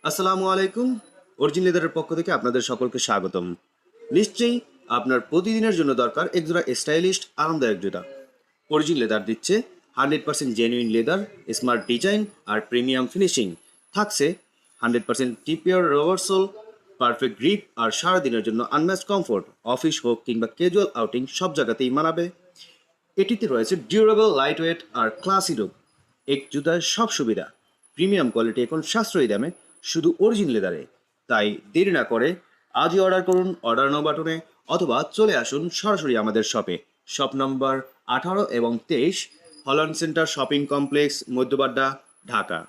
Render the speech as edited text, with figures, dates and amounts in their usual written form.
আসসালামু আলাইকুম। অরিজিন লেদারের পক্ষ থেকে আপনাদের সকলকে স্বাগতম। নিশ্চয়ই আপনার প্রতিদিনের জন্য দরকার একজোড়া স্টাইলিস্ট আরামদায়ক জুতা। অরিজিন লেদার দিচ্ছে 100% জেনুইন লেদার, স্মার্ট ডিজাইন আর প্রিমিয়াম ফিনিশিং। থাকছে 100% টিপিওর রবার সোল, পারফেক্ট গ্রিপ আর সারাদিনের জন্য আনম্যাচড কমফোর্ট। অফিস হোক কিংবা ক্যাজুয়াল আউটিং সব জায়গাতেই মানাবে। এটিতে রয়েছে ডিউরেবল, লাইট ওয়েট আর ক্লাসি লুক। এক জুতার সব সুবিধা, প্রিমিয়াম কোয়ালিটি এখন সাশ্রয়ী দামে, শুধু অরিজিন লেদারে। তাই দেরি না করে আজই অর্ডার করুন অর্ডার নাও বাটনে, অথবা চলে আসুন সরাসরি আমাদের শপে। শপ নম্বর 18 এবং 23, Holland centre shopping complex, Madhyabadda, Dhaka.